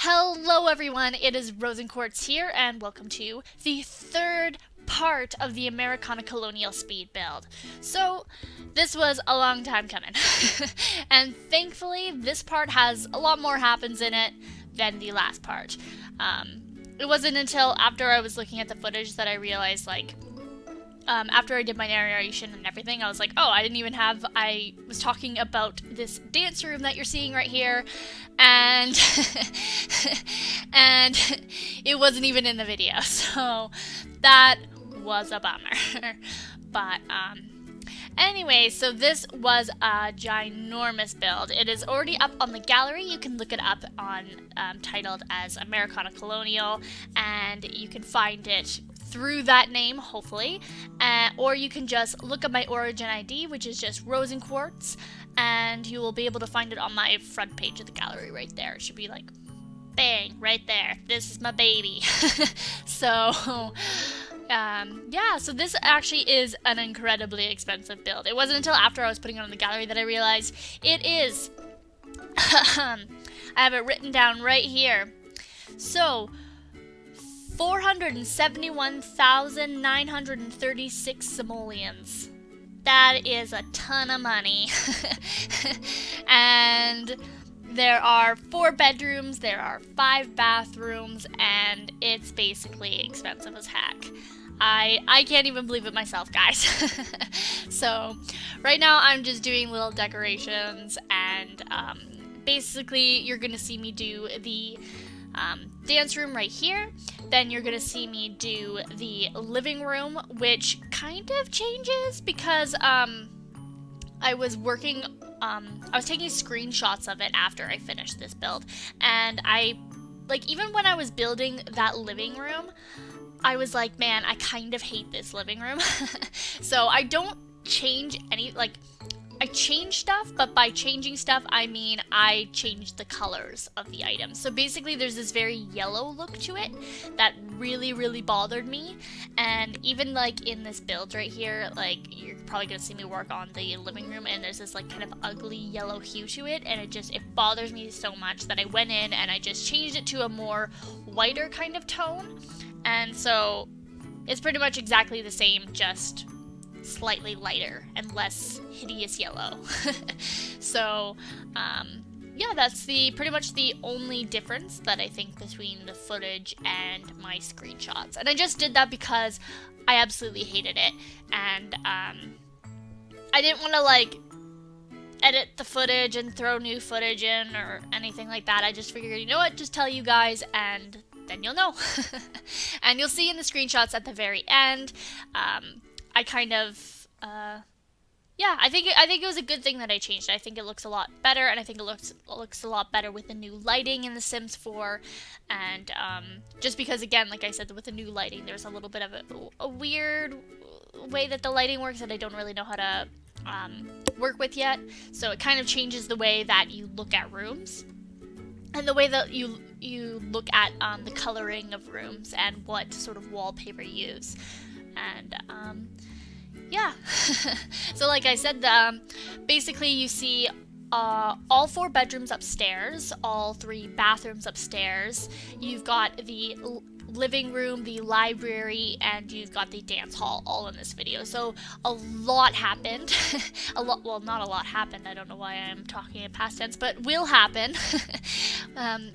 Hello everyone, it is RosinQuartz here, and welcome to the third part of the Americana Colonial speed build. So, this was a long time coming, and thankfully this part has a lot more happens in it than the last part. It wasn't until after I was looking at the footage that I realized, after I did my narration and everything, I was like, oh, I was talking about this dance room that you're seeing right here, and and it wasn't even in the video, so that was a bummer. But, anyway, so this was a ginormous build. It is already up on the gallery. You can look it up on, titled as Americana Colonial, and you can find it through that name, hopefully, or you can just look up my origin ID, which is just RosinQuartz, and you will be able to find it on my front page of the gallery right there. It should be like, bang, right there. This is my baby. So, yeah, so this actually is an incredibly expensive build. It wasn't until after I was putting it on the gallery that I realized it is. I have it written down right here. So, 471,936 simoleons. That is a ton of money. And there are 4 bedrooms, there are 5 bathrooms, and it's basically expensive as heck. I can't even believe it myself, guys. So, right now I'm just doing little decorations, and basically you're gonna see me do the dance room right here. Then you're gonna see me do the living room, which kind of changes because I was taking screenshots of it after I finished this build, and even when I was building that living room, I was like, man, I kind of hate this living room. So I don't change I change stuff, but by changing stuff, I mean I changed the colors of the items. So basically there's this very yellow look to it that really, really bothered me. And even in this build right here, you're probably gonna see me work on the living room, and there's this kind of ugly yellow hue to it, and it bothers me so much that I went in and I just changed it to a more whiter kind of tone. And so it's pretty much exactly the same, just slightly lighter and less hideous yellow. So, yeah, that's pretty much the only difference that I think between the footage and my screenshots. And I just did that because I absolutely hated it, and I didn't want to edit the footage and throw new footage in or anything like that. I just figured, you know what, just tell you guys, and then you'll know. And you'll see in the screenshots at the very end. I kind of, yeah, I think it was a good thing that I changed it. I think it looks a lot better, and I think it looks a lot better with the new lighting in The Sims 4, and just because, again, like I said, with the new lighting, there's a little bit of a weird way that the lighting works that I don't really know how to work with yet, so it kind of changes the way that you look at rooms, and the way that you look at the coloring of rooms and what sort of wallpaper you use. And yeah. So like I said, basically you see all 4 bedrooms upstairs, all 3 bathrooms upstairs. You've got the living room, the library, and you've got the dance hall all in this video. So a lot happened. Well, not a lot happened. I don't know why I'm talking in past tense, but will happen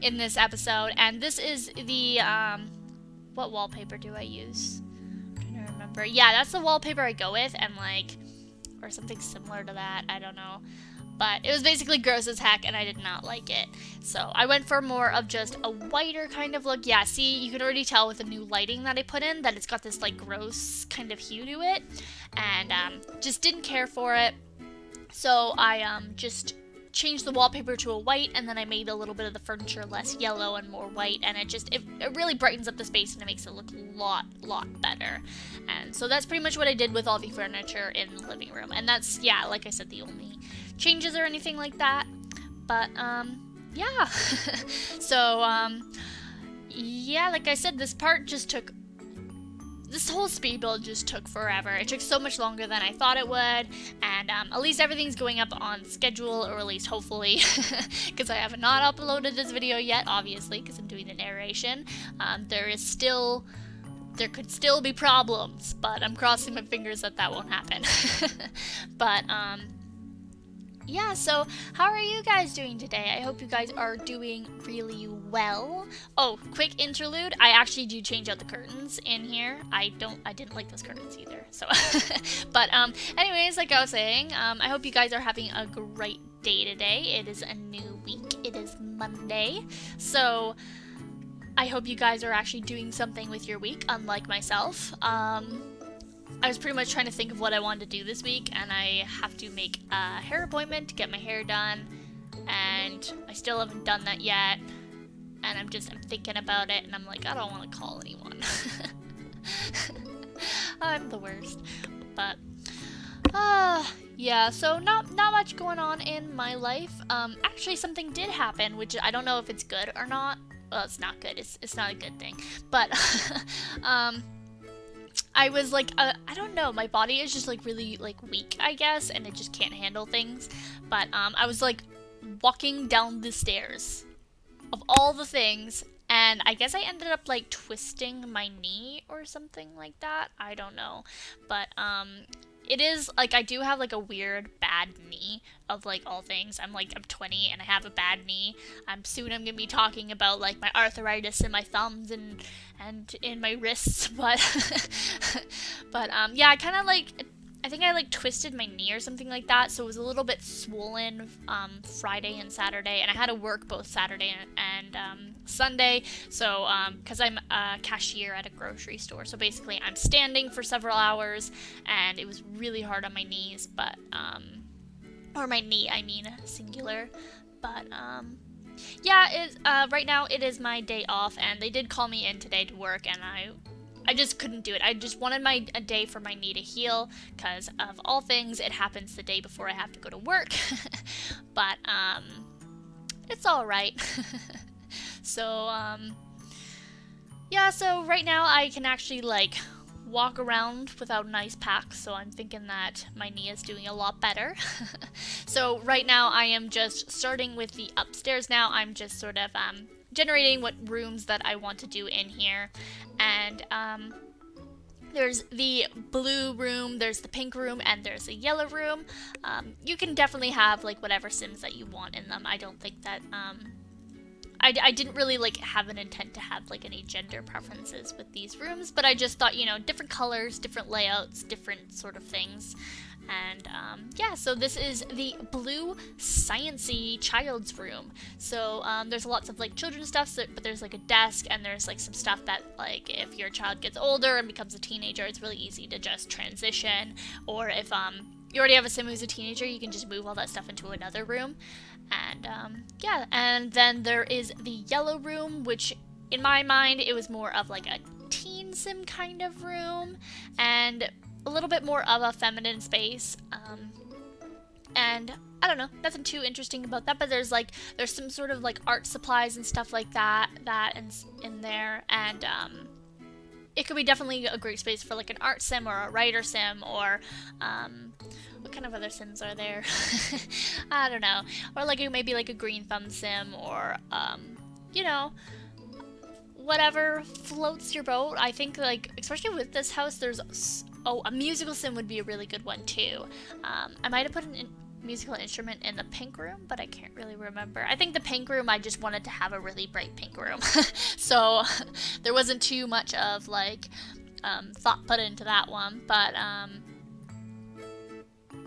in this episode. And this is the what wallpaper do I use? Remember. Yeah, that's the wallpaper I go with, and or something similar to that, I don't know, but it was basically gross as heck, and I did not like it, so I went for more of just a whiter kind of look. Yeah, see, you can already tell with the new lighting that I put in that it's got this gross kind of hue to it, and just didn't care for it, so I just changed the wallpaper to a white, and then I made a little bit of the furniture less yellow and more white, and it really brightens up the space, and it makes it look a lot better. And so that's pretty much what I did with all the furniture in the living room, and that's, yeah, like I said, the only changes or anything like that. But yeah. So yeah, like I said, this part just took this whole speed build just took forever. It took so much longer than I thought it would, and at least everything's going up on schedule, or at least hopefully, because I have not uploaded this video yet, obviously, because I'm doing the narration. There could still be problems, but I'm crossing my fingers that that won't happen. But, yeah, so how are you guys doing today? I hope you guys are doing really well. Oh, quick interlude. I actually do change out the curtains in here. I didn't like those curtains either. So, but anyways, like I was saying, I hope you guys are having a great day today. It is a new week. It is Monday. So, I hope you guys are actually doing something with your week, unlike myself. I was pretty much trying to think of what I wanted to do this week, and I have to make a hair appointment to get my hair done, and I still haven't done that yet, and I'm thinking about it, and I'm like, I don't want to call anyone. I'm the worst. But, yeah, so not much going on in my life. Actually, something did happen, which I don't know if it's good or not. Well, it's not good. It's not a good thing. But, I was like, I don't know, my body is just like really like weak, I guess, and it just can't handle things. But I was like walking down the stairs of all the things, and I guess I ended up like twisting my knee or something like that. I don't know. But it is like I do have like a weird bad knee of like all things. I'm 20 and I have a bad knee. Soon I'm gonna be talking about like my arthritis in my thumbs and in my wrists, but yeah, I think I like twisted my knee or something like that, so it was a little bit swollen Friday and Saturday, and I had to work both Saturday and Sunday, so because I'm a cashier at a grocery store, so basically I'm standing for several hours, and it was really hard on my knees, but or my knee, I mean singular, but yeah, right now it is my day off, and they did call me in today to work, and I just couldn't do it. I just wanted a day for my knee to heal, because of all things, it happens the day before I have to go to work. But, it's alright. So, yeah, so right now I can actually, like, walk around without an ice pack, so I'm thinking that my knee is doing a lot better. So right now I am just starting with the upstairs now. I'm just sort of, generating what rooms that I want to do in here, and there's the blue room, there's the pink room, and there's a yellow room. You can definitely have like whatever Sims that you want in them. I don't think that I didn't really like have an intent to have like any gender preferences with these rooms, but I just thought, you know, different colors, different layouts, different sort of things. And yeah, so this is the blue sciencey child's room. So there's lots of like children's stuff, but there's like a desk, and there's like some stuff that like if your child gets older and becomes a teenager, it's really easy to just transition. Or if you already have a Sim who's a teenager, you can just move all that stuff into another room. And yeah, and then there is the yellow room, which in my mind it was more of like a teen Sim kind of room, and a little bit more of a feminine space, and I don't know, nothing too interesting about that, but there's some sort of like art supplies and stuff like that in there, and it could be definitely a great space for like an art sim or a writer sim, or what kind of other sims are there? I don't know, or like maybe like a green thumb sim, or you know, whatever floats your boat. I think like especially with this house, there's a musical sim would be a really good one too. I might have put a musical instrument in the pink room, but I can't really remember. I think the pink room, I just wanted to have a really bright pink room. So there wasn't too much of like thought put into that one, but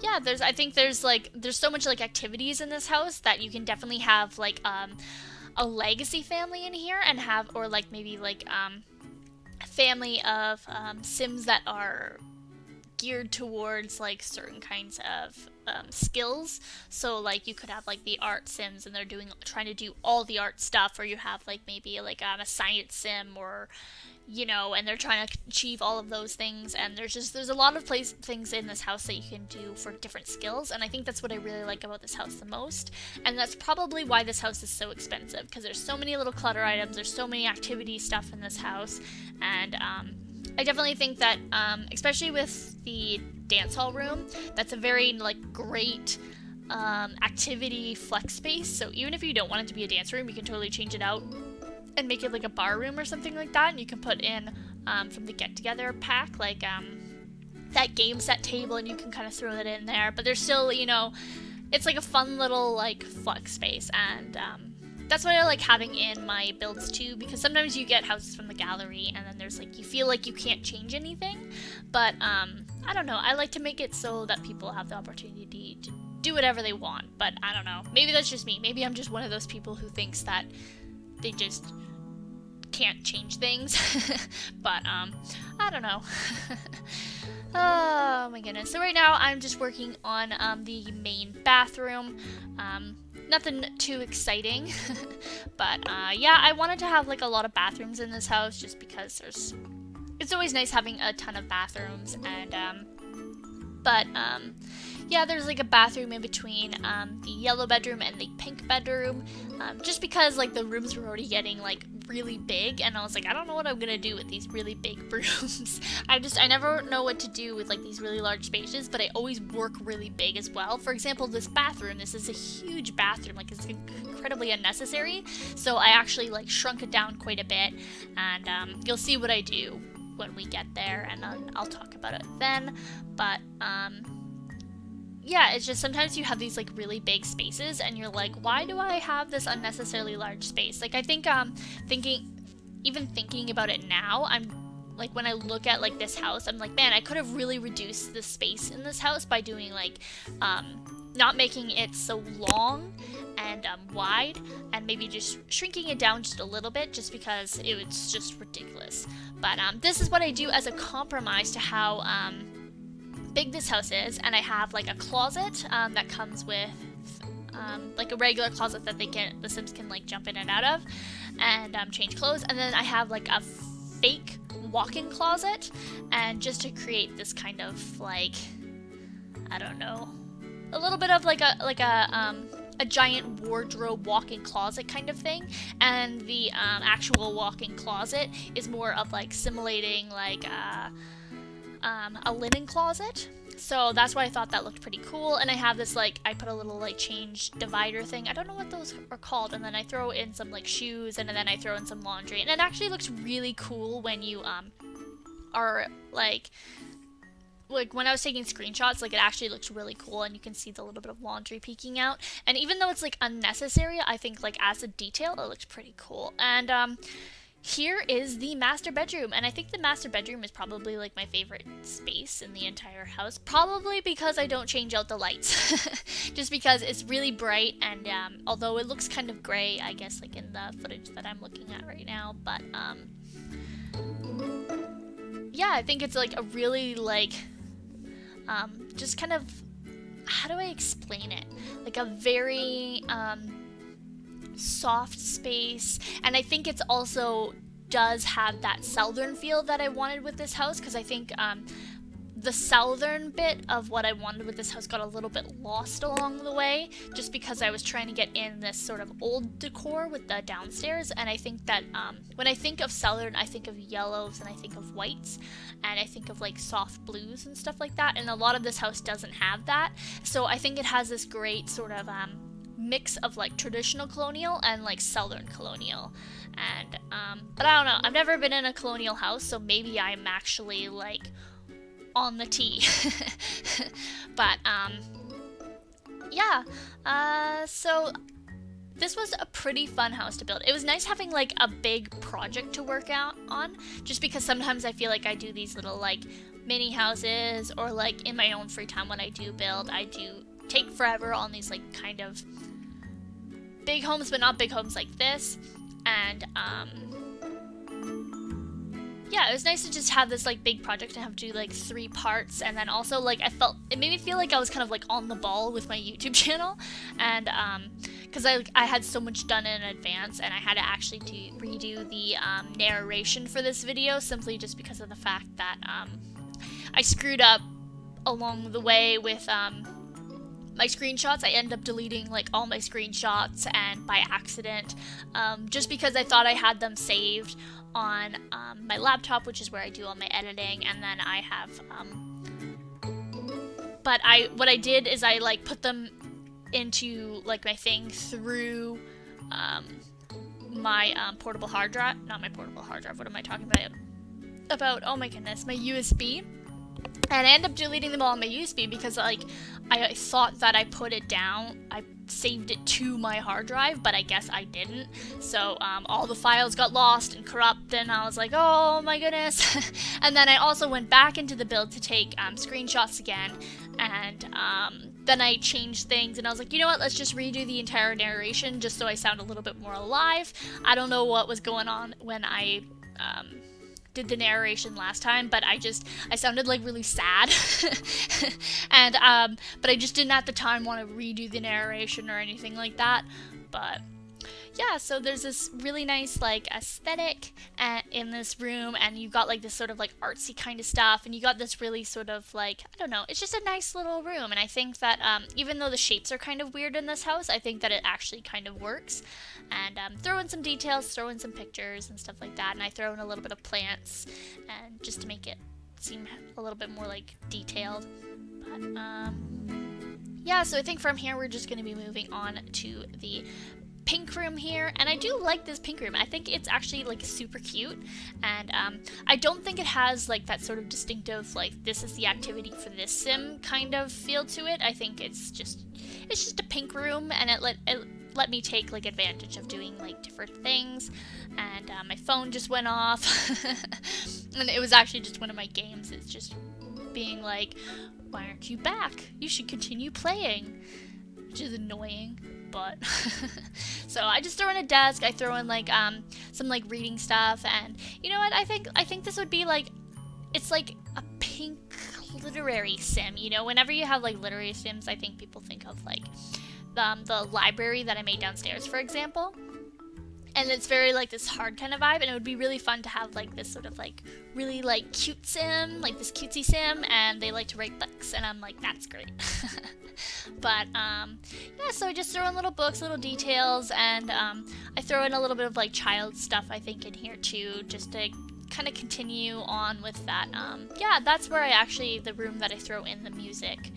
yeah, I think there's so much like activities in this house that you can definitely have like a legacy family in here, and have, or like maybe like a family of Sims that are geared towards like certain kinds of skills. So like you could have like the art Sims, and they're trying to do all the art stuff, or you have like maybe like a science Sim, or you know, and they're trying to achieve all of those things, and there's a lot of things in this house that you can do for different skills, and I think that's what I really like about this house the most, and that's probably why this house is so expensive, because there's so many little clutter items, there's so many activity stuff in this house, and I definitely think that, especially with the dance hall room, that's a very like great activity flex space. So even if you don't want it to be a dance room, you can totally change it out and make it like a bar room or something like that. And you can put in from the get together pack like that game set table, and you can kind of throw that in there. But there's still, you know, it's like a fun little like flex space, and that's what I like having in my builds too, because sometimes you get houses from the gallery and then there's like, you feel like you can't change anything, but I don't know, I like to make it so that people have the opportunity to do whatever they want. But I don't know, maybe that's just me, maybe I'm just one of those people who thinks that they just can't change things. But I don't know. Oh my goodness. So right now I'm just working on the main bathroom. Nothing too exciting. But yeah, I wanted to have like a lot of bathrooms in this house just because it's always nice having a ton of bathrooms. And yeah, there's like a bathroom in between the yellow bedroom and the pink bedroom, just because like the rooms were already getting like really big, and I was like, I don't know what I'm gonna do with these really big rooms. I never know what to do with like these really large spaces, but I always work really big as well. For example, this bathroom, this is a huge bathroom, like it's incredibly unnecessary, so I actually like shrunk it down quite a bit, and you'll see what I do when we get there, and I'll talk about it then. But yeah, it's just sometimes you have these like really big spaces and you're like, why do I have this unnecessarily large space? Like I think thinking about it now, I'm like, when I look at like this house, I'm like, man, I could have really reduced the space in this house by doing like not making it so long and wide, and maybe just shrinking it down just a little bit, just because it's just ridiculous. But this is what I do as a compromise to how big this house is, and I have like a closet that comes with like a regular closet that the Sims can like jump in and out of and change clothes, and then I have like a fake walk-in closet, and just to create this kind of like, I don't know, a little bit of like a giant wardrobe walk-in closet kind of thing. And the actual walk-in closet is more of like simulating like a linen closet. So that's why I thought that looked pretty cool. And I have this like, I put a little like change divider thing, I don't know what those are called, and then I throw in some like shoes, and then I throw in some laundry, and it actually looks really cool when you are like when I was taking screenshots, like it actually looks really cool, and you can see the little bit of laundry peeking out. And even though it's like unnecessary, I think like as a detail it looks pretty cool. And here is the master bedroom, and I think the master bedroom is probably like my favorite space in the entire house, probably because I don't change out the lights. Just because it's really bright, and although it looks kind of gray, I guess, like in the footage that I'm looking at right now, but yeah, I think it's like a really like just kind of, how do I explain it, like a very soft space. And I think it's also does have that southern feel that I wanted with this house, because I think the southern bit of what I wanted with this house got a little bit lost along the way, just because I was trying to get in this sort of old decor with the downstairs. And I think that when I think of southern, I think of yellows and I think of whites, and I think of like soft blues and stuff like that, and a lot of this house doesn't have that. So I think it has this great sort of mix of like traditional colonial and like southern colonial. And but I don't know, I've never been in a colonial house, so maybe I'm actually like on the tee. But yeah, so this was a pretty fun house to build. It was nice having like a big project to work out on, just because sometimes I feel like I do these little like mini houses, or like in my own free time when I do build, I do take forever on these like kind of big homes, but not big homes like this. And yeah, it was nice to just have this like big project and have to do like 3 parts. And then also like it made me feel like I was kind of like on the ball with my YouTube channel, and because I had so much done in advance, and I had to actually redo the narration for this video, simply just because of the fact that I screwed up along the way with my screenshots. I end up deleting like all my screenshots and by accident, just because I thought I had them saved on my laptop, which is where I do all my editing, and then I have but what I did is I like put them into like my thing through my portable hard drive, not my portable hard drive, what am I talking about, oh my goodness, my USB. And I end up deleting them all on my USB because like I thought that I put it down, I saved it to my hard drive, but I guess I didn't. So all the files got lost and corrupt, and I was like, oh my goodness. And then I also went back into the build to take screenshots again, and then I changed things, and I was like, you know what, let's just redo the entire narration just so I sound a little bit more alive. I don't know what was going on when I did the narration last time, but I sounded like really sad. And but I just didn't at the time want to redo the narration or anything like that. But yeah, so there's this really nice like aesthetic in this room, and you've got like this sort of like artsy kind of stuff, and you got this really sort of like, I don't know, it's just a nice little room. And I think that even though the shapes are kind of weird in this house, I think that it actually kind of works. And throw in some details, throw in some pictures and stuff like that, and I throw in a little bit of plants, and just to make it seem a little bit more like detailed. But yeah, so I think from here we're just going to be moving on to the pink room here, and I do like this pink room. I think it's actually like super cute, and I don't think it has like that sort of distinctive like this is the activity for this sim kind of feel to it. I think it's just a pink room, and it let me take like advantage of doing like different things. And my phone just went off and it was actually just one of my games. It's just being like, why aren't you back? You should continue playing, which is annoying. But so I just throw in a desk, I throw in like some like reading stuff, and you know what, I think this would be like, it's like a pink literary sim. You know, whenever you have like literary sims, I think people think of like the library that I made downstairs, for example. And it's very like this hard kind of vibe, and it would be really fun to have like this sort of like really like cute sim, like this cutesy sim, and they like to write books, and I'm like, that's great. But yeah, so I just throw in little books, little details, and I throw in a little bit of like child stuff I think in here too, just to kind of continue on with that. Yeah, that's where the room that I throw in the music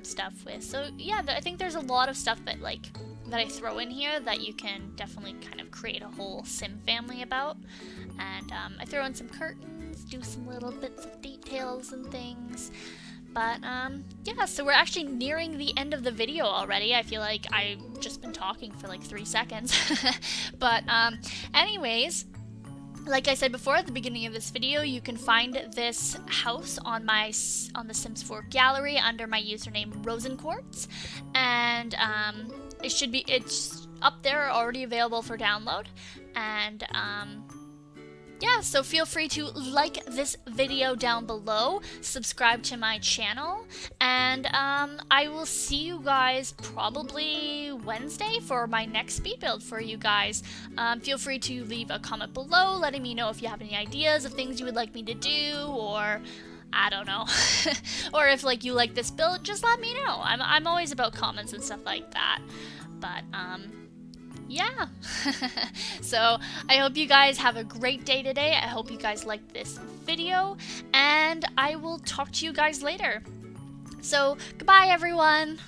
stuff with. So yeah, I think there's a lot of stuff that I throw in here that you can definitely kind of create a whole sim family about. And I throw in some curtains, do some little bits of details and things. But yeah, so we're actually nearing the end of the video already. I feel like I've just been talking for like 3 seconds. But anyways, like I said before at the beginning of this video, you can find this house on the Sims 4 gallery under my username RosinQuartz, and it's up there, already available for download. And yeah, so feel free to like this video down below, subscribe to my channel, and I will see you guys probably Wednesday for my next speed build for you guys. Feel free to leave a comment below letting me know if you have any ideas of things you would like me to do, or I don't know, or if like you like this build, just let me know. I'm always about comments and stuff like that. But yeah. So I hope you guys have a great day today. I hope you guys liked this video, and I will talk to you guys later. So goodbye everyone.